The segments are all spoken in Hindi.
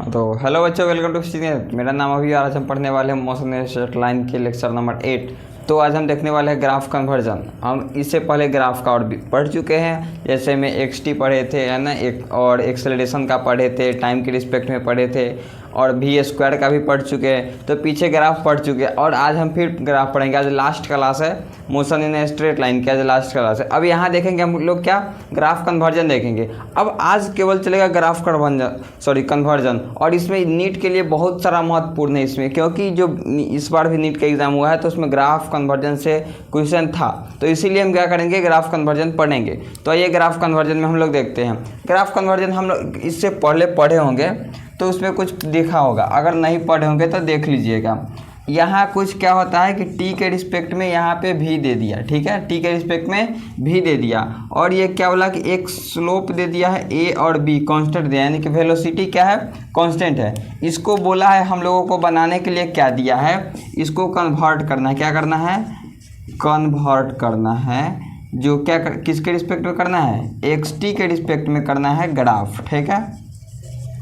तो हेलो बच्चों, वेलकम टू सीनियर। मेरा नाम अभी आज हम पढ़ने वाले हैं मोशन स्ट्रेट लाइन के लेक्चर नंबर 8। तो आज हम देखने वाले हैं ग्राफ कन्वर्जन। हम इससे पहले ग्राफ का और भी पढ़ चुके हैं, जैसे में एक्सटी पढ़े थे है ना, एक और एक्सेलरेशन का पढ़े थे, टाइम के रिस्पेक्ट में पढ़े थे, और वी स्क्वायर का भी पढ़ चुके हैं। तो पीछे ग्राफ पढ़ चुके हैं और आज हम फिर ग्राफ पढ़ेंगे। आज लास्ट क्लास है मोशन इन स्ट्रेट लाइन की, आज लास्ट क्लास है। अब यहाँ देखेंगे हम लोग क्या, ग्राफ कन्वर्जन देखेंगे। अब आज केवल चलेगा ग्राफ कन्वर्जन, और इसमें नीट के लिए बहुत सारा महत्वपूर्ण है इसमें, क्योंकि जो इस बार भी नीट का एग्जाम हुआ है तो उसमें ग्राफ कन्वर्जन से क्वेश्चन था, तो इसीलिए हम क्या करेंगे, ग्राफ कन्वर्जन पढ़ेंगे। तो ये ग्राफ कन्वर्जन में हम लोग देखते हैं। ग्राफ कन्वर्जन हम लोग इससे पहले पढ़े होंगे तो उसमें कुछ देखा होगा, अगर नहीं पढ़े होंगे तो देख लीजिएगा। यहाँ कुछ क्या होता है कि टी के रिस्पेक्ट में यहाँ पे भी दे दिया, ठीक है, टी के रिस्पेक्ट में भी दे दिया, और ये क्या बोला कि एक स्लोप दे दिया है ए और बी कांस्टेंट दिया, यानी कि वेलोसिटी क्या है, कांस्टेंट है। इसको बोला है हम लोगों को बनाने के लिए क्या दिया है, इसको कन्वर्ट करना है। क्या करना है, कन्वर्ट करना है। जो क्या किसके रिस्पेक्ट में करना है, एक्स टी के रिस्पेक्ट में करना है ग्राफ, ठीक है,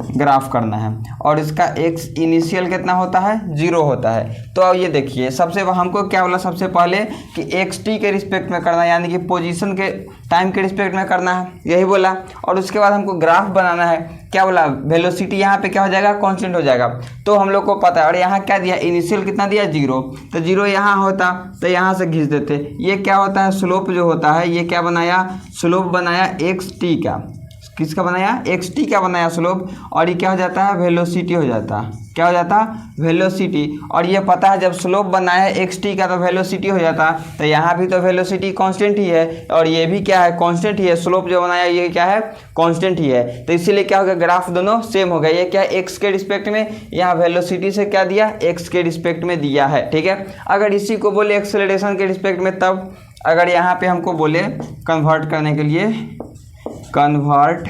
ग्राफ करना है। और इसका एक्स इनिशियल कितना होता है, 0 होता है। तो अब ये देखिए, सबसे हमको क्या बोला, सबसे पहले कि एक्स टी के रिस्पेक्ट में करना है, यानी कि पोजीशन के टाइम के रिस्पेक्ट में करना है, यही बोला। और उसके बाद हमको ग्राफ बनाना है। क्या बोला, वेलोसिटी यहाँ पे क्या हो जाएगा, कांस्टेंट हो जाएगा, तो हम लोग को पता है। और यहाँ क्या दिया, इनिशियल कितना दिया, 0, तो 0 यहाँ होता तो यहाँ से खींच देते। ये क्या होता है, स्लोप जो होता है, ये क्या बनाया, स्लोप बनाया एक्स टी का। किसका बनाया, एक्स टी का बनाया स्लोप, और ये क्या हो जाता है, वेलोसिटी हो जाता। क्या हो जाता, वेलोसिटी। और ये पता है जब स्लोप बनाया है एक्स टी का तो वेलोसिटी हो जाता, तो यहाँ भी तो वेलोसिटी कांस्टेंट ही है, और ये भी क्या है, कांस्टेंट ही है। स्लोप जो बनाया ये क्या है, कांस्टेंट ही है। तो इसीलिए क्या हो गया, ग्राफ दोनों सेम हो गया। ये क्या है, एक्स के रिस्पेक्ट में, यहाँ वेलोसिटी से क्या दिया, एक्स के रिस्पेक्ट में दिया है, ठीक है। अगर इसी को बोले एक्सेलरेशन के रिस्पेक्ट में, तब अगर यहाँ पे हमको बोले कन्वर्ट करने के लिए, कन्वर्ट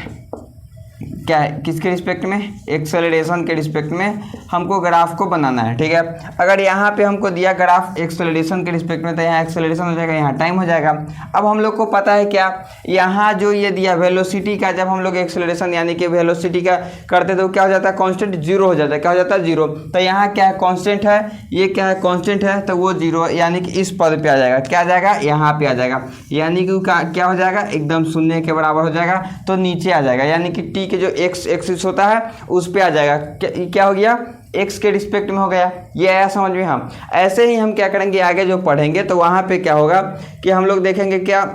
क्या है, किसके रिस्पेक्ट में, एक्सेलरेशन के रिस्पेक्ट में हमको ग्राफ को बनाना है, ठीक है। अगर यहाँ पे हमको दिया ग्राफ एक्सेलरेशन के रिस्पेक्ट में, तो यहाँ एक्सेलरेशन हो जाएगा, यहाँ टाइम हो जाएगा। अब हम लोग को पता है क्या, यहाँ जो ये दिया वेलोसिटी का, जब हम लोग एक्सेलरेशन यानी कि वेलोसिटी का करते तो क्या हो जाता है, कांस्टेंट 0 हो जाता है। क्या हो जाता है, 0। तो यहाँ क्या है, कांस्टेंट है, ये क्या है, कांस्टेंट है, तो वो 0 यानी कि इस पद पे आ जाएगा। क्या आ जाएगा, यहाँ पे आ जाएगा, यानी कि क्या हो जाएगा, एकदम शून्य के बराबर हो जाएगा, तो नीचे आ जाएगा, यानी कि टी के जो एक्स एक्सिस होता है उस पे आ जाएगा। क्या हो गया, एक्स के रिस्पेक्ट में हो गया। ये आया समझ में। हम ऐसे ही हम क्या करेंगे, आगे जो पढ़ेंगे तो वहाँ पे क्या होगा कि हम लोग देखेंगे क्या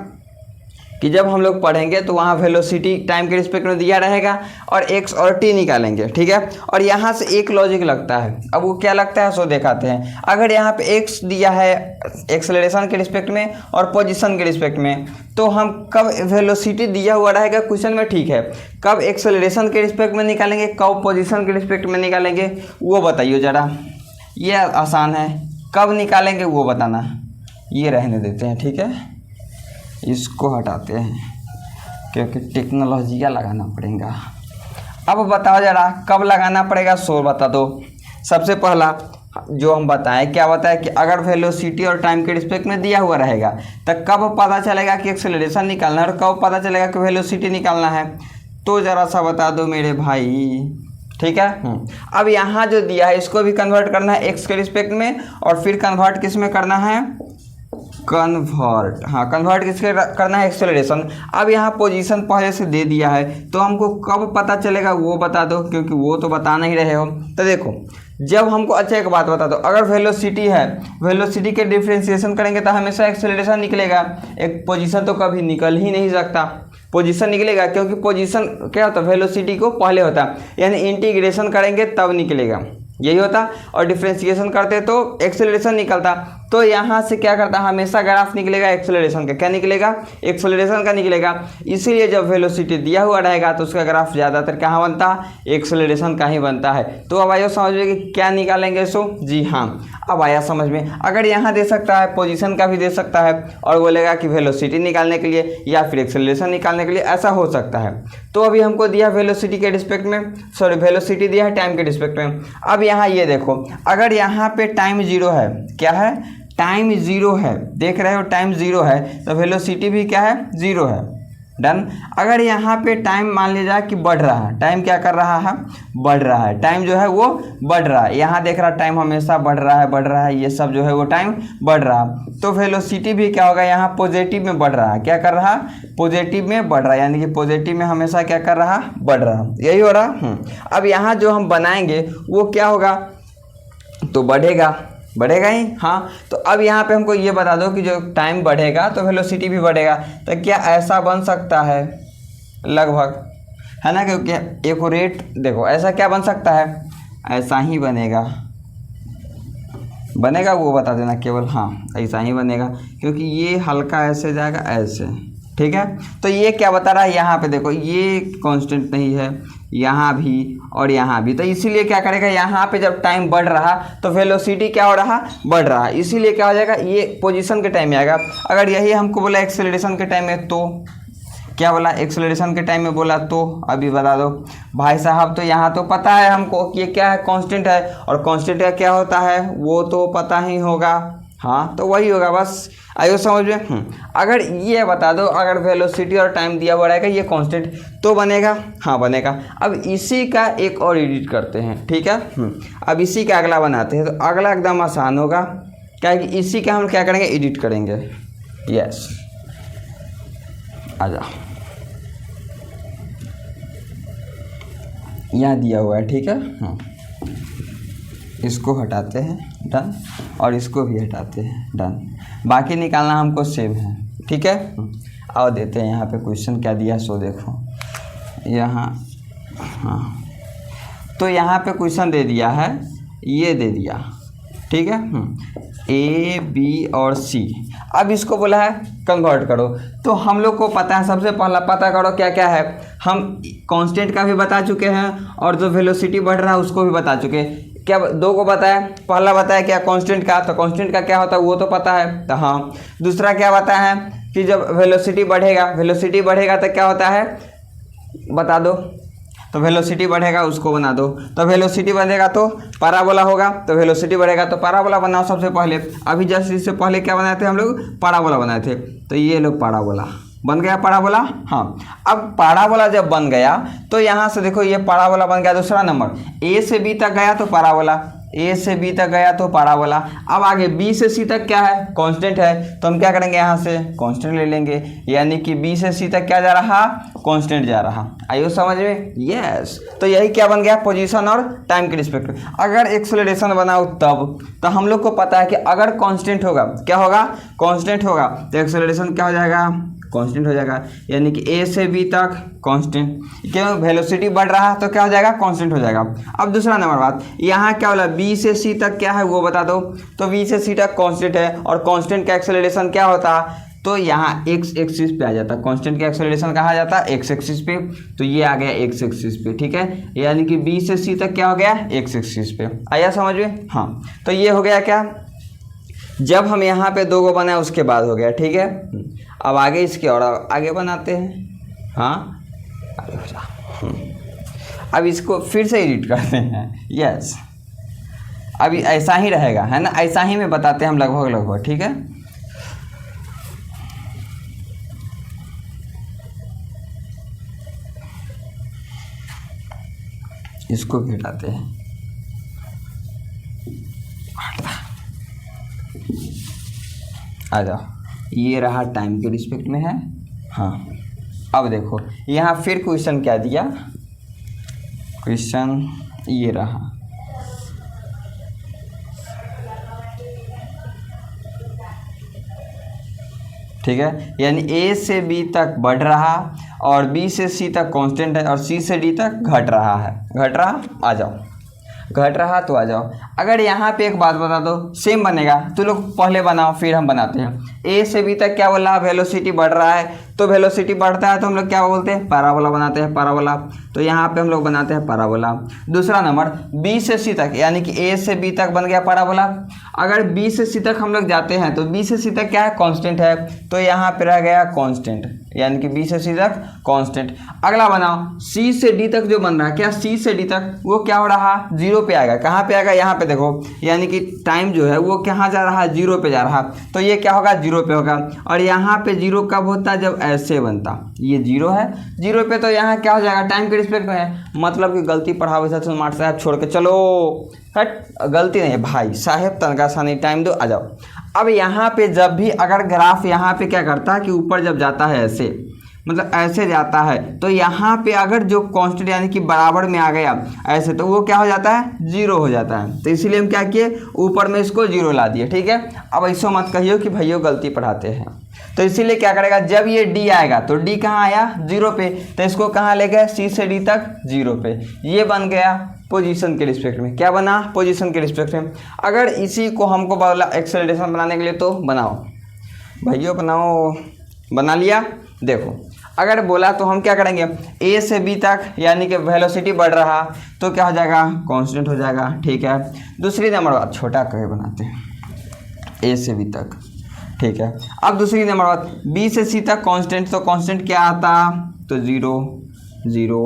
कि जब हम लोग पढ़ेंगे तो वहाँ वेलोसिटी टाइम के रिस्पेक्ट में दिया रहेगा, और एक्स और टी निकालेंगे, ठीक है। और यहाँ से एक लॉजिक लगता है, अब वो क्या लगता है सो दिखाते हैं। अगर यहाँ पे एक्स दिया है एक्सेलरेशन के रिस्पेक्ट में और पोजीशन के रिस्पेक्ट में, तो हम कब वेलोसिटी दिया हुआ रहेगा क्वेश्चन में, ठीक है, कब एक्सेलरेशन के रिस्पेक्ट में निकालेंगे, कब पोजीशन के रिस्पेक्ट में निकालेंगे, वो बताइए ज़रा। ये आसान है, कब निकालेंगे वो बताना। ये रहने देते हैं, ठीक है, इसको हटाते हैं क्योंकि टेक्नोलॉजिया लगाना पड़ेगा। अब बताओ ज़रा कब लगाना पड़ेगा, सो बता दो। सबसे पहला जो हम बताएं, क्या बताएं कि अगर वेलोसिटी और टाइम के रिस्पेक्ट में दिया हुआ रहेगा तो कब पता चलेगा कि एक्सेलरेशन निकालना है और कब पता चलेगा कि वेलोसिटी निकालना है, तो ज़रा सा बता दो मेरे भाई, ठीक है। अब यहाँ जो दिया है इसको भी कन्वर्ट करना है एक्स के रिस्पेक्ट में, और फिर कन्वर्ट किस में करना है, कन्वर्ट, हाँ, कन्वर्ट किसके करना है, एक्सेलरेशन। अब यहाँ पोजीशन पहले से दे दिया है, तो हमको कब पता चलेगा वो बता दो, क्योंकि वो तो बता नहीं रहे हो। तो देखो, जब हमको, अच्छा एक बात बता दो, अगर वेलोसिटी है, वेलोसिटी के डिफ्रेंशिएशन करेंगे तो हमेशा एक्सेलरेशन निकलेगा, एक पोजीशन तो कभी निकल ही नहीं सकता। पोजीशन निकलेगा क्योंकि पोजीशन क्या होता है, वेलोसिटी को पहले होता है, यानी इंटीग्रेशन करेंगे तब निकलेगा, यही होता। और डिफ्रेंशिएशन करते तो एक्सेलरेशन निकलता। तो यहाँ से क्या करता है, हमेशा ग्राफ निकलेगा एक्सेलरेशन का। क्या निकलेगा, एक्सेलरेशन का निकलेगा। इसीलिए जब वेलोसिटी दिया हुआ रहेगा तो उसका ग्राफ ज़्यादातर कहाँ बनता है, एक्सेलरेशन का ही बनता है। तो अब आया समझ में कि क्या निकालेंगे, सो जी हाँ, अब आया समझ में। अगर यहाँ दे सकता है, पोजीशन का भी दे सकता है, और बोलेगा कि वेलोसिटी निकालने के लिए या फिर एक्सेलरेशन निकालने के लिए, ऐसा हो सकता है। तो अभी हमको दिया वेलोसिटी के रिस्पेक्ट में, सॉरी वेलोसिटी दिया है टाइम के रिस्पेक्ट में। अब यहाँ ये देखो, अगर यहाँ पे टाइम 0 है, क्या है, टाइम 0 है, देख रहे हो टाइम 0 है, तो वेलोसिटी भी क्या है, 0 है, डन। अगर यहाँ पे टाइम मान लीजिए कि बढ़ रहा है, टाइम क्या कर रहा है, बढ़ रहा है, टाइम जो है वो बढ़ रहा है, यहाँ देख रहा टाइम हमेशा बढ़ रहा है, ये सब जो है वो टाइम बढ़ रहा, तो वेलोसिटी भी क्या होगा, यहाँ पॉजिटिव में बढ़ रहा है, क्या कर रहा है, पॉजिटिव में बढ़ रहा है, यानी कि पॉजिटिव में हमेशा क्या कर रहा, बढ़ रहा, यही हो रहा। अब यहाँ जो हम बनाएंगे वो क्या होगा, तो बढ़ेगा ही। हाँ, तो अब यहाँ पे हमको ये बता दो कि जो टाइम बढ़ेगा तो वेलोसिटी भी बढ़ेगा, तो क्या ऐसा बन सकता है, लगभग, है ना, क्योंकि एक्यूरेट देखो ऐसा क्या बन सकता है, ऐसा ही बनेगा वो बता देना केवल, हाँ ऐसा ही बनेगा, क्योंकि ये हल्का ऐसे जाएगा ऐसे, ठीक है। तो ये क्या बता रहा है, यहाँ पे देखो ये कांस्टेंट नहीं है, यहाँ भी और यहाँ भी, तो इसीलिए क्या करेगा, यहाँ पे जब टाइम बढ़ रहा तो वेलोसिटी क्या हो रहा, बढ़ रहा, इसीलिए क्या हो जाएगा, ये पोजीशन के टाइम में आएगा। अगर यही हमको बोला एक्सेलरेशन के टाइम में, तो क्या बोला, एक्सेलरेशन के टाइम में बोला, तो अभी बता दो भाई साहब। तो यहाँ तो पता है हमको कि ये क्या है, कांस्टेंट है, और कांस्टेंट का क्या होता है वो तो पता ही होगा, हाँ तो वही होगा, बस आइयो समझ में। अगर ये बता दो, अगर वेलोसिटी और टाइम दिया हुआ रहेगा ये कांस्टेंट, तो बनेगा, हाँ बनेगा। अब इसी का एक और एडिट करते हैं, ठीक है। अब इसी का अगला बनाते हैं, तो अगला एकदम आसान होगा, क्या कि इसी का हम क्या करेंगे, एडिट करेंगे। यस, आ जाओ, यहाँ दिया हुआ है, ठीक है। इसको हटाते हैं, डन, और इसको भी हटाते हैं, डन। बाकी निकालना हमको सेम है, ठीक है। और देते हैं यहाँ पे क्वेश्चन क्या दिया, सो देखो यहाँ, हाँ तो यहाँ पे क्वेश्चन दे दिया है, ये दे दिया, ठीक है, A, B और C। अब इसको बोला है कन्वर्ट करो, तो हम लोग को पता है, सबसे पहला पता करो क्या क्या है, हम कांस्टेंट का भी बता चुके हैं और जो वेलोसिटी बढ़ रहा है उसको भी बता चुके हैं। क्या दो को बताया, पहला बताया क्या कांस्टेंट का, तो कांस्टेंट का क्या होता है वो तो पता है, तो हाँ। दूसरा क्या बताया है कि जब वेलोसिटी बढ़ेगा तो क्या होता है, बता दो, तो वेलोसिटी बढ़ेगा उसको बना दो, तो वेलोसिटी बढ़ेगा तो पैराबोला होगा, तो वेलोसिटी बढ़ेगा तो पैराबोला बनाओ सबसे पहले। अभी जस्ट इससे पहले क्या बनाए थे हम लोग, पैराबोला बनाए थे, तो ये लोग पैराबोला बन गया, पैराबोला। हाँ, अब पैराबोला जब बन गया तो यहाँ से देखो ये पैराबोला बन गया। दूसरा नंबर, ए से बी तक गया तो पैराबोला, ए से बी तक गया तो पैराबोला। अब आगे बी से सी तक क्या है, कांस्टेंट है, तो हम क्या करेंगे, यहाँ से कांस्टेंट ले लेंगे, यानी कि बी से सी तक क्या जा रहा, कांस्टेंट जा रहा। आइयो समझ में, यस। तो यही क्या बन गया, पोजीशन और टाइम के रिस्पेक्ट में। अगर एक्सेलरेशन बनाओ तब, तो हम लोग को पता है कि अगर कांस्टेंट होगा, क्या होगा, कांस्टेंट होगा, तो एक्सेलरेशन क्या हो जाएगा, कांस्टेंट हो जाएगा, यानी कि ए से बी तक कांस्टेंट। क्यों, वेलोसिटी बढ़ रहा है तो क्या हो जाएगा, कांस्टेंट हो जाएगा। अब दूसरा नंबर बात, यहाँ क्या बोला, बी से सी तक क्या है वो बता दो, तो बी से सी तक कांस्टेंट है, और कांस्टेंट का एक्सेलरेशन क्या होता, तो यहाँ एक्स एक्सिस पे आ जाता, कांस्टेंट का एक्सेलरेशन कहाँ आ जाता, एक्स एक्सिस पे, तो ये आ गया एक्स एक्सिस पे, ठीक है। यानी कि बी से सी तक क्या हो गया, एक्स एक्सिस पे। आया समझ में, हाँ। तो ये हो गया क्या, जब हम यहाँ पे दो को बनाए उसके बाद हो गया, ठीक है। अब आगे इसके और आगे बनाते हैं, हाँ आगे हो जा। अब इसको फिर से एडिट करते हैं, यस। अभी ऐसा ही रहेगा, है ना, ऐसा ही में बताते हैं हम लगभग, ठीक है। इसको भी हटाते हैं, आ जाओ, ये रहा टाइम के रिस्पेक्ट में है, हाँ। अब देखो यहाँ फिर क्वेश्चन क्या दिया, क्वेश्चन ये रहा, ठीक है, यानी ए से बी तक बढ़ रहा और बी से सी तक कांस्टेंट है और सी से डी तक घट रहा है, घट रहा, आ जाओ, घट रहा तो आ जाओ। अगर यहाँ पे एक बात बता दो, सेम बनेगा, तो लोग पहले बनाओ फिर हम बनाते हैं। ए से बी तक क्या बोला, वेलोसिटी बढ़ रहा है, तो वेलोसिटी बढ़ता है तो हम लोग क्या बोलते हैं, पैराबोला बनाते हैं, पैराबोला। तो यहाँ पे हम लोग बनाते हैं पैराबोला। दूसरा नंबर, बी से सी तक, यानी कि ए से बी तक बन गया पैराबोला। अगर बी से सी तक हम लोग जाते हैं तो बी से सी तक क्या है, कांस्टेंट है, तो यहाँ पे रह गया कांस्टेंट, यानी कि बी से सी तक कांस्टेंट। अगला बनाओ, सी से डी तक जो बन रहा है, क्या सी से डी तक वो क्या हो रहा, जीरो पे आएगा। कहाँ पे आएगा, यहाँ पे देखो, यानी कि टाइम जो है वो कहाँ जा रहा है, जीरो पे जा रहा, तो ये क्या होगा, जीरो पे होगा। और यहाँ पे जीरो कब होता है, जब ऐसे बनता, ये 0 है, 0 पे तो यहाँ क्या हो जाएगा, टाइम के रिस्पेक्ट में है, मतलब कि गलती पढ़ावे से मास्टर साहब छोड़ के चलो, हट गलती नहीं है भाई साहब, तनका सा नहीं टाइम दो, आ जाओ। अब यहाँ पे जब भी अगर ग्राफ यहाँ पे क्या करता है कि ऊपर जब जाता है ऐसे, मतलब ऐसे जाता है, तो यहाँ पे अगर जो कांस्टेंट यानी कि बराबर में आ गया ऐसे, तो वो क्या हो जाता है, 0 हो जाता है। तो इसीलिए हम क्या किए, ऊपर में इसको 0 ला दिए, ठीक है। अब ऐसा मत कहियो कि भैया गलती पढ़ाते हैं, तो इसीलिए क्या करेगा, जब ये डी आएगा तो डी कहाँ आया, 0 पे, तो इसको कहाँ ले गए, सी से डी तक 0 पे, ये बन गया पोजीशन के रिस्पेक्ट में, क्या बना, पोजीशन के रिस्पेक्ट में। अगर इसी को हमको बोला एक्सेलरेशन बनाने के लिए, तो बनाओ भैया, बनाओ, बना लिया। देखो अगर बोला तो हम क्या करेंगे, ए से बी तक यानी कि वेलोसिटी बढ़ रहा, तो क्या हो जाएगा, कांस्टेंट हो जाएगा, ठीक है। दूसरी नंबर बात, छोटा कहे बनाते हैं, ए से बी तक, ठीक है। अब दूसरी नंबर बात, बी से सी तक कांस्टेंट, तो कांस्टेंट क्या आता, तो 0 0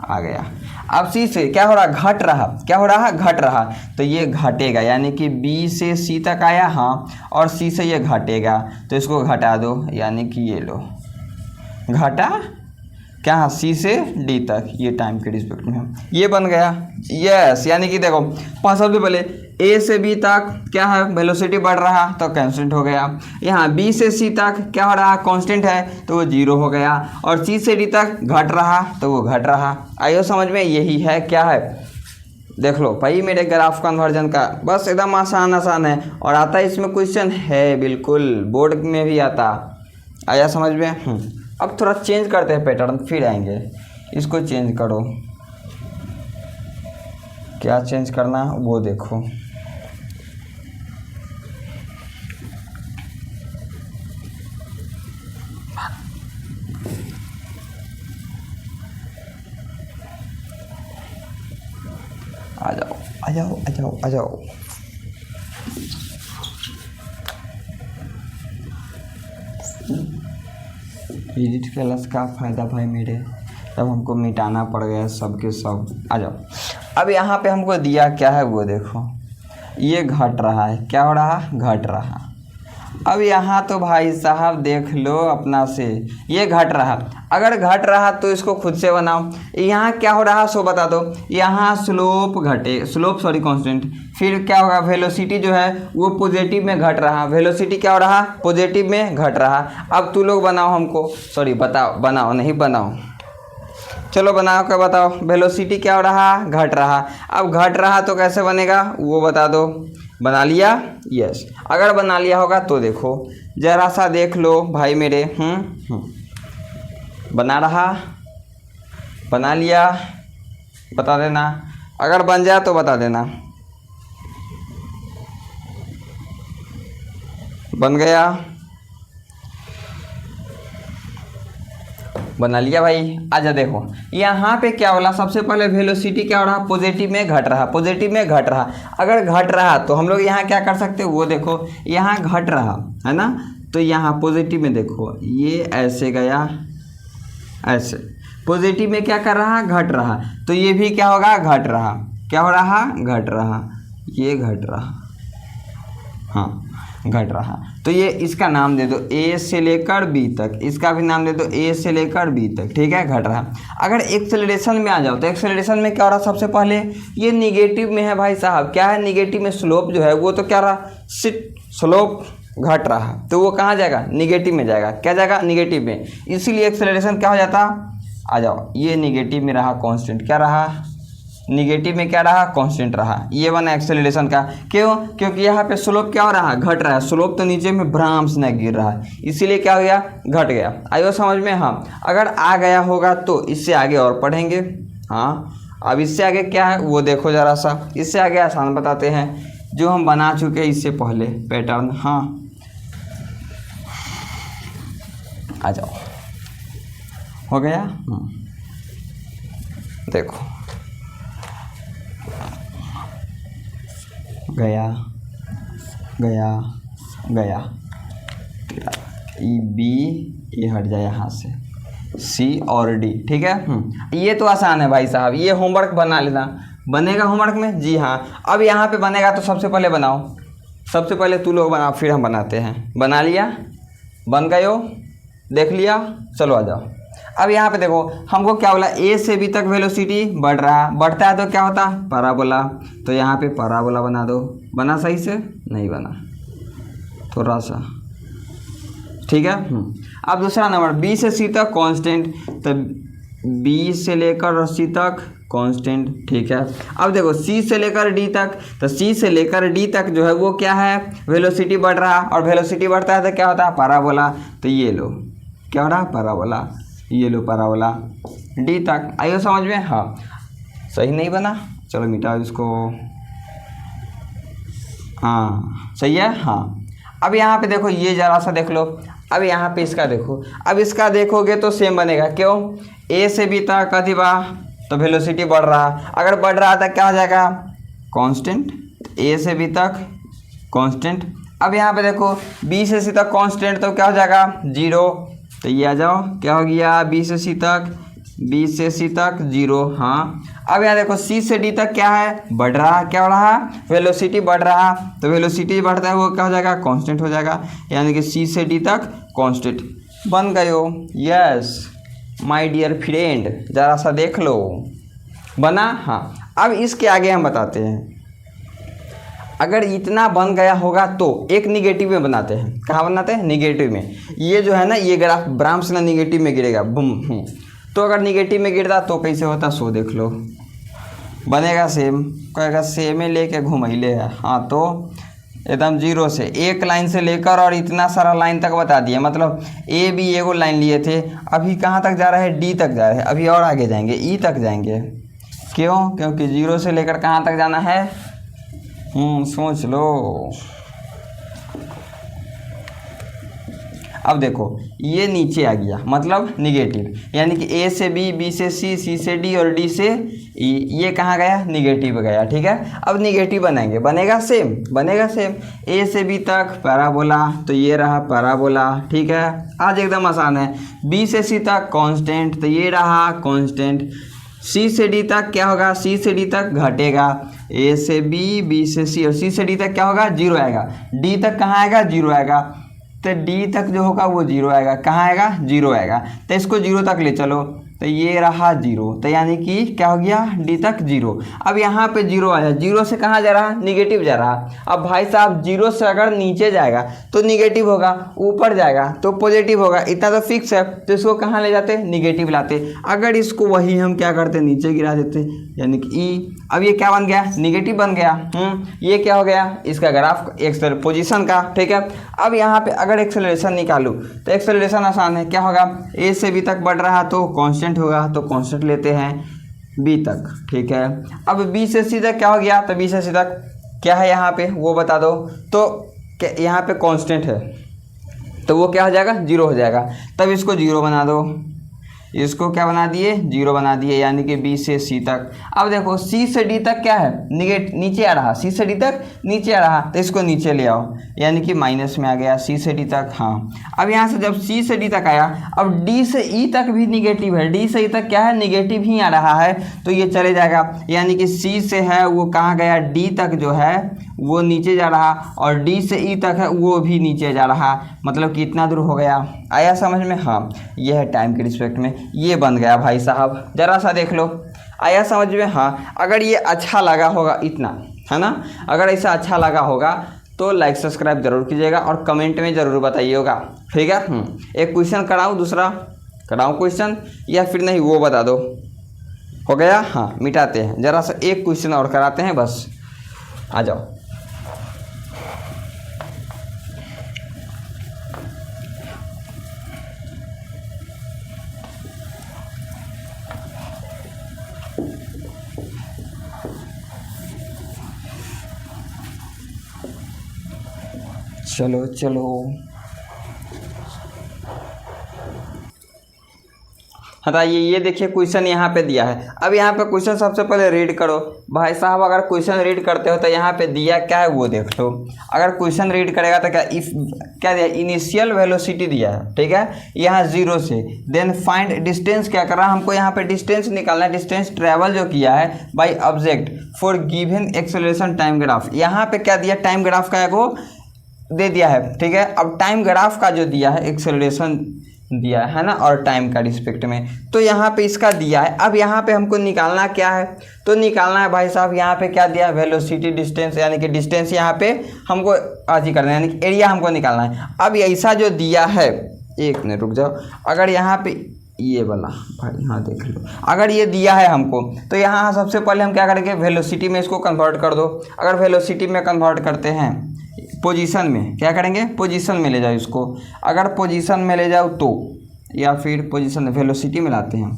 आ गया। अब सी से क्या हो रहा, घट रहा, क्या हो रहा, घट रहा, तो ये घटेगा, यानी कि बी से सी तक आया, हाँ, और सी से ये घटेगा, तो इसको घटा दो, यानी कि ये लो घटा क्या, सी से डी तक, ये टाइम के रिस्पेक्ट में है, ये बन गया। यस, यानी कि देखो सबसे पहले ए से बी तक क्या है, वेलोसिटी बढ़ रहा, तो कांस्टेंट हो गया। यहाँ बी से सी तक क्या हो रहा, कांस्टेंट है, तो वो 0 हो गया। और सी से डी तक घट रहा, तो वो घट रहा। आइयो समझ में, यही है, क्या है, देख लो भाई मेरे ग्राफ कन्वर्जन का, बस एकदम आसान आसान है, और आता है इसमें क्वेश्चन है, बिल्कुल बोर्ड में भी आता, आया समझ में। अब थोड़ा चेंज करते हैं पैटर्न, फिर आएंगे, इसको चेंज करो, क्या चेंज करना वो देखो। आ जाओ आ जाओ आ जाओ आ जाओ, एडिट क्लास का फ़ायदा भाई मेरे, तब हमको मिटाना पड़ गया सब के सब। आ जाओ, अब यहाँ पे हमको दिया क्या है वो देखो, ये घट रहा है, क्या हो रहा, घट रहा। अब यहाँ तो भाई साहब देख लो अपना से, ये घट रहा, अगर घट रहा तो इसको खुद से बनाओ। यहाँ क्या हो रहा सो बता दो, यहाँ स्लोप घटे, स्लोप सॉरी कांस्टेंट, फिर क्या होगा, वेलोसिटी जो है वो पॉजिटिव में घट रहा, वेलोसिटी क्या हो रहा, पॉजिटिव में घट रहा। अब तू लोग बनाओ हमको, सॉरी बताओ, बनाओ नहीं बनाओ, चलो बनाओ क्या बताओ, वेलोसिटी क्या हो रहा, घट रहा। अब घट रहा तो कैसे बनेगा वो बता दो, बना लिया, यस। अगर बना लिया होगा तो देखो जरा सा देख लो भाई मेरे, बना रहा, बना लिया, बता देना, अगर बन जाए तो बता देना, बन गया, बना लिया भाई। आजा देखो यहाँ पे क्या बोला, सबसे पहले वेलोसिटी क्या हो रहा, पॉजिटिव में घट रहा, पॉजिटिव में घट रहा। अगर घट रहा तो हम लोग यहाँ क्या कर सकते हैं वो देखो, यहाँ घट रहा है ना, तो यहाँ पॉजिटिव में देखो ये ऐसे गया, ऐसे पॉजिटिव में क्या कर रहा, घट रहा, तो ये भी क्या होगा, घट रहा, क्या हो रहा, घट रहा, ये घट रहा, हाँ घट रहा। तो ये इसका नाम दे दो ए से लेकर बी तक, इसका भी नाम दे दो ए से लेकर बी तक, ठीक है, घट रहा। अगर एक्सेलरेशन में आ जाओ तो एक्सेलरेशन में क्या हो रहा, सबसे पहले ये निगेटिव में है भाई साहब, क्या है निगेटिव में, स्लोप जो है वो तो क्या रहा, स्लोप घट रहा, तो वो कहाँ जाएगा, निगेटिव में जाएगा, क्या जाएगा, निगेटिव में, इसीलिए एक्सेलरेशन क्या हो जाता, आ जाओ ये निगेटिव में रहा, कांस्टेंट क्या रहा, निगेटिव में क्या रहा, कांस्टेंट रहा, ये बना एक्सेलरेशन का। क्यों, क्योंकि यहाँ पे स्लोप क्या हो रहा, घट रहा है, स्लोप तो नीचे में भ्रांस न गिर रहा है, इसीलिए क्या हो गया, घट गया। आइयो समझ में, हाँ अगर आ गया होगा तो इससे आगे और पढ़ेंगे। हाँ अब इससे आगे क्या है वो देखो जरा सा, इससे आगे आसान बताते हैं जो हम बना चुके हैं इससे पहले पैटर्न। हाँ आ जाओ, हो गया, देखो गया गया गया, बी ये हट जाए यहाँ से, सी और डी, ठीक है। ये तो आसान है भाई साहब, ये होमवर्क बना लेना, बनेगा होमवर्क में, जी हाँ। अब यहाँ पे बनेगा तो सबसे पहले बनाओ, सबसे पहले तू लोग बनाओ फिर हम बनाते हैं। बना लिया, बन गए हो, देख लिया, चलो आ जाओ। अब यहाँ पे देखो हमको क्या बोला, ए से बी तक वेलोसिटी बढ़ रहा, बढ़ता है तो क्या होता, पैराबोला। तो यहाँ पे पैराबोला बना दो, बना सही से, नहीं बना थोड़ा सा, ठीक है। अब दूसरा नंबर बी से सी तक कांस्टेंट, तो बी से लेकर सी तक कांस्टेंट, ठीक है। अब देखो सी से लेकर डी तक, तो सी से लेकर डी तक जो है वो क्या है, वेलोसिटी बढ़ रहा, और वेलोसिटी बढ़ता है तो क्या होता है, पैराबोला। तो ये लो क्या हो रहा है, पैराबोला, ये लो पैराबोला। डी तक आइयो समझ में, हाँ सही नहीं बना, चलो मिटाओ इसको, हाँ सही है, हाँ। अब यहाँ पे देखो ये जरा सा देख लो, अब यहाँ पे इसका देखो, अब इसका देखोगे तो सेम बनेगा, क्यों, ए से बी तक कथी बा, तो वेलोसिटी बढ़ रहा, अगर बढ़ रहा था क्या हो जाएगा, कांस्टेंट, ए से बी तक कांस्टेंट। अब यहाँ पे देखो बी से सी तक कांस्टेंट, तो क्या हो जाएगा, जीरो। तो ये आ जाओ, क्या हो गया, बी से सी तक, बी से सी तक जीरो, हाँ। अब यहाँ देखो सी से डी तक क्या है, बढ़ रहा, क्या हो रहा, वेलोसिटी बढ़ रहा, तो वेलोसिटी बढ़ता है वो क्या हो जाएगा, कांस्टेंट हो जाएगा, यानी कि सी से डी तक कांस्टेंट बन गए हो। यस माय डियर फ्रेंड, ज़रा सा देख लो, बना, हाँ। अब इसके आगे हम बताते हैं, अगर इतना बन गया होगा तो एक निगेटिव में बनाते हैं, कहाँ बनाते हैं, निगेटिव में। ये जो है ना ये ग्राफ ब्राह्म से ना निगेटिव में गिरेगा, बूम। तो अगर निगेटिव में गिरता तो कैसे होता, सो देख लो, बनेगा सेम, कहेगा सेम ही लेके घुमैले है, हाँ। तो एकदम जीरो से एक लाइन से लेकर और इतना सारा लाइन तक बता दिया, मतलब ए बी एगो लाइन लिए थे, अभी कहाँ तक जा रहा है, डी तक जा रहा है, अभी और आगे जाएंगे, ई तक जाएंगे, क्यों, क्योंकि जीरो से लेकर कहाँ तक जाना है, सोच लो। अब देखो ये नीचे आ गया, मतलब निगेटिव, यानी कि ए से बी, बी से सी, सी से डी और डी से ई, ये कहाँ गया, निगेटिव गया, ठीक है। अब निगेटिव बनाएंगे, बनेगा सेम, बनेगा सेम, ए से बी तक पैराबोला, तो ये रहा पैराबोला, ठीक है। आज एकदम आसान है, बी से सी तक कांस्टेंट, तो ये रहा कांस्टेंट। सी से डी तक क्या होगा, सी से डी तक घटेगा, ए से बी, बी से सी और सी से डी तक क्या होगा, जीरो आएगा, डी तक कहाँ आएगा, जीरो आएगा, तो डी तक जो होगा वो जीरो आएगा, कहाँ आएगा, जीरो आएगा, तो इसको जीरो तक ले चलो, तो ये रहा जीरो, तो यानी कि क्या हो गया, डी तक जीरो। अब यहाँ पे जीरो आया, जीरो से कहाँ जा रहा, निगेटिव जा रहा। अब भाई साहब जीरो से अगर नीचे जाएगा तो निगेटिव होगा, ऊपर जाएगा तो पॉजिटिव होगा, इतना तो फिक्स है, तो इसको कहाँ ले जाते, निगेटिव लाते। अगर इसको वही हम क्या करते, नीचे गिरा देते, यानी कि ई। अब ये क्या बन गया, निगेटिव बन गया, ये क्या हो गया, इसका ग्राफ एक्सेलरेशन पोजीशन का, ठीक है। अब यहाँ पे अगर एक्सेलरेशन निकालूँ तो एक्सेलरेशन आसान है, क्या होगा, ए से बी तक बढ़ रहा तो कांस्टेंट होगा, तो कांस्टेंट लेते हैं बी तक, ठीक है। अब बी से सी तक क्या हो गया, तो बी से सी तक क्या है यहाँ पे वो बता दो, तो यहाँ पे कांस्टेंट है तो वो क्या हो जाएगा, जीरो हो जाएगा, तब इसको जीरो बना दो, इसको क्या बना दिए, जीरो बना दिए, यानी कि बी से सी तक। अब देखो सी से डी तक क्या है, नीचे आ रहा, सी से डी तक नीचे आ रहा, तो इसको नीचे ले आओ, यानी कि माइनस में आ गया सी से डी तक, हाँ। अब यहाँ से जब सी से डी तक आया, अब डी से ई तक भी निगेटिव है, डी से ई तक क्या है, निगेटिव ही आ रहा है, तो ये चले जाएगा, यानी कि सी से है वो कहाँ गया, डी तक जो है वो नीचे जा रहा, और डी से ई तक है वो भी नीचे जा रहा, मतलब कितना दूर हो गया, आया समझ में, हाँ। ये है टाइम के रिस्पेक्ट में, ये बन गया भाई साहब, जरा सा देख लो, आया समझ में, हाँ। अगर ये अच्छा लगा होगा इतना, है ना, अगर ऐसा अच्छा लगा होगा तो लाइक सब्सक्राइब जरूर कीजिएगा और कमेंट में ज़रूर बताइएगा, ठीक है। एक क्वेश्चन कराऊँ, दूसरा कराऊँ क्वेश्चन, या फिर नहीं वो बता दो, हो गया, हाँ मिटाते हैं, ज़रा सा एक क्वेश्चन और कराते हैं बस, आ जाओ। चलो चलो, बताइए, ये देखिए क्वेश्चन यहाँ पे दिया है। अब यहाँ पे क्वेश्चन सबसे पहले रीड करो भाई साहब, अगर क्वेश्चन रीड करते हो तो यहाँ पे दिया क्या है वो देख लो। अगर क्वेश्चन रीड करेगा तो क्या दिया, इनिशियल वेलोसिटी दिया है, ठीक है, यहाँ जीरो से, देन फाइंड डिस्टेंस, क्या कर रहा है हमको यहाँ पे डिस्टेंस निकालना है, डिस्टेंस ट्रेवल जो किया है by object for given acceleration time graph. यहाँ पे क्या दिया, टाइम ग्राफ का एगो दे दिया है, ठीक है। अब टाइम ग्राफ का जो दिया है एक्सेलरेशन दिया है ना, और टाइम का रिस्पेक्ट में। तो यहाँ पे इसका दिया है। अब यहाँ पे हमको निकालना क्या है, तो निकालना है भाई साहब यहाँ पे क्या दिया है, वेलोसिटी डिस्टेंस, यानी कि डिस्टेंस यहाँ पे हमको आज ही करना है, यानी कि एरिया हमको निकालना है। अब ऐसा जो दिया है, एक मिनट रुक जाओ, अगर यहाँ पे ये वाला भाई हाँ देख लो, अगर ये दिया है हमको तो यहाँ सबसे पहले हम क्या करेंगे, वेलोसिटी में इसको कन्वर्ट कर दो। अगर वेलोसिटी में कन्वर्ट करते हैं, पोजीशन में क्या करेंगे, पोजीशन में ले जाओ इसको। अगर पोजीशन में ले जाओ तो, या फिर पोजीशन वेलोसिटी में लाते हैं,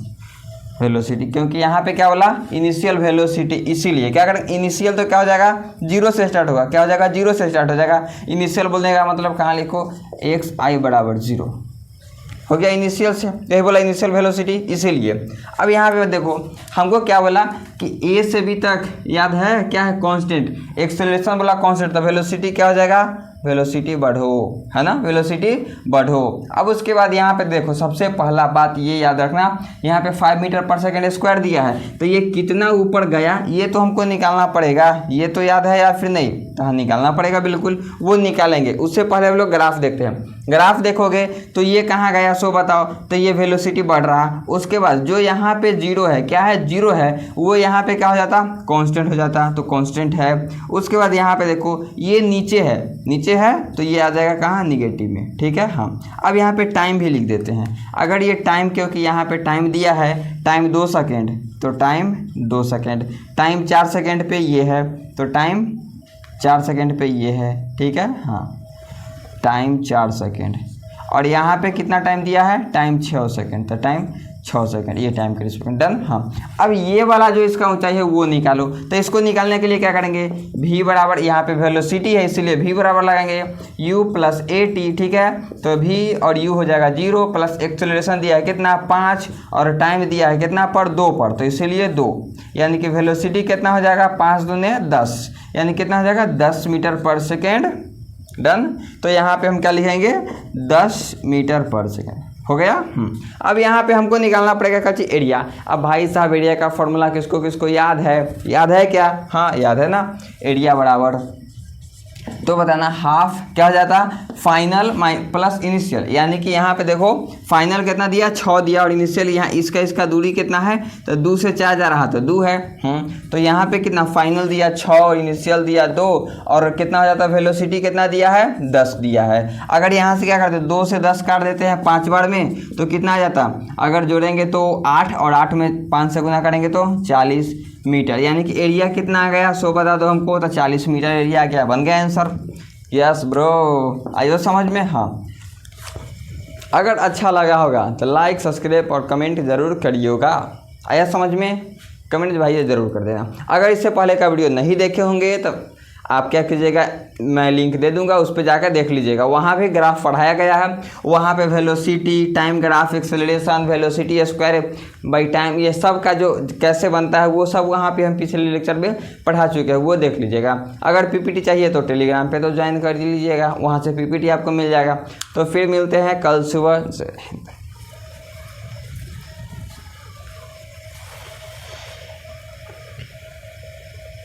वेलोसिटी, क्योंकि यहाँ पे क्या बोला, इनिशियल वेलोसिटी, इसीलिए क्या करेंगे, इनिशियल तो क्या हो जाएगा, जीरो से स्टार्ट होगा, क्या हो जाएगा, जीरो से स्टार्ट हो जाएगा। इनिशियल बोलने का मतलब कहाँ लिखो, xi बराबर 0 हो गया इनिशियल से, यही बोला इनिशियल वेलोसिटी, इसीलिए। अब यहाँ पे देखो हमको क्या बोला कि ए से बी तक याद है क्या है, कांस्टेंट, एक्सेलरेशन बोला कांस्टेंट, तो वेलोसिटी क्या हो जाएगा, वेलोसिटी बढ़ो, है ना, वेलोसिटी बढ़ो। अब उसके बाद यहाँ पे देखो सबसे पहला बात ये याद रखना, यहाँ पे 5 मीटर पर सेकेंड स्क्वायर दिया है, तो ये कितना ऊपर गया ये तो हमको निकालना पड़ेगा, ये तो याद है या फिर नहीं, तो हाँ निकालना पड़ेगा बिल्कुल, वो निकालेंगे। उससे पहले हम लोग ग्राफ देखते हैं। ग्राफ देखोगे तो ये कहाँ गया सो बताओ, तो ये वेलोसिटी बढ़ रहा। उसके बाद जो यहाँ पे जीरो है, क्या है, जीरो है, वो यहाँ पे क्या हो जाता, कांस्टेंट हो जाता, तो कांस्टेंट है। उसके बाद यहाँ पे देखो ये नीचे है, नीचे है तो ये आ जाएगा कहाँ, निगेटिव में, ठीक है। हाँ अब यहाँ पे टाइम भी लिख देते हैं। अगर ये टाइम, क्योंकि यहाँ पे टाइम दिया है, टाइम 2 सेकेंड, तो टाइम 2 सेकेंड, टाइम 4 सेकेंड पे ये है, तो टाइम 4 सेकेंड पे ये है, ठीक है। हाँ टाइम 4 सेकेंड, और यहाँ पे कितना टाइम दिया है, टाइम 6 सेकेंड, तो टाइम 6 सेकेंड, ये टाइम के रिस्पेक्ट, डन। हाँ अब ये वाला जो इसका ऊंचाई है वो निकालो, तो इसको निकालने के लिए क्या करेंगे, v बराबर, यहाँ पे वेलोसिटी है इसलिए v बराबर लगाएंगे u प्लस ए टी, ठीक है। तो v और u हो जाएगा 0 प्लस एक्सेलरेशन दिया है कितना, 5, और टाइम दिया है कितना पर, 2 पर, तो इसीलिए 2, यानी कि वेलोसिटी कितना हो जाएगा, 5 दूने 10, यानी कितना हो जाएगा, 10 मीटर पर सेकेंड, डन। तो यहाँ पे हम क्या लिखेंगे, 10 मीटर पर सेकेंड, हो गया। अब यहाँ पे हमको निकालना पड़ेगा क्या चीज़, एरिया। अब भाई साहब एरिया का फॉर्मूला किसको किसको याद है, याद है क्या, हाँ याद है ना, एरिया बराबर, तो बताना हाफ क्या हो जाता, फाइनल प्लस इनिशियल, यानी कि यहाँ पे देखो फाइनल कितना दिया, 6 दिया, और इनिशियल यहाँ इसका दूरी कितना है, तो 2 से 4 जा रहा, तो 2 है। तो यहाँ पे कितना, फाइनल दिया 6 और इनिशियल दिया 2, और कितना हो जाता, वेलोसिटी कितना दिया है, 10 दिया है। अगर यहाँ से क्या करते, 2 से 10 काट देते हैं 5 बार में, तो कितना आ जाता, अगर जोड़ेंगे तो 8, और 8 में 5 से गुना करेंगे तो 40 मीटर, यानी कि एरिया कितना आ गया, सो बता दो हमको, तो 40 मीटर एरिया आ गया, बन गया आंसर। यस ब्रो, आइयो समझ में। हाँ अगर अच्छा लगा होगा तो लाइक, सब्सक्राइब और कमेंट ज़रूर करिएगा। आया समझ में, कमेंट भाई ज़रूर कर देना। अगर इससे पहले का वीडियो नहीं देखे होंगे तो आप क्या कीजिएगा, मैं लिंक दे दूंगा, उस पर जाकर देख लीजिएगा, वहाँ भी ग्राफ पढ़ाया गया है। वहाँ पे velocity, time graph, acceleration, velocity square by time, ये सब का जो कैसे बनता है वो सब वहाँ पे हम पिछले लेक्चर में पढ़ा चुके हैं, वो देख लीजिएगा। अगर पीपीटी चाहिए तो टेलीग्राम पे तो ज्वाइन कर लीजिएगा, वहाँ से पीपीटी आपको मिल जाएगा। तो फिर मिलते हैं कल सुबह।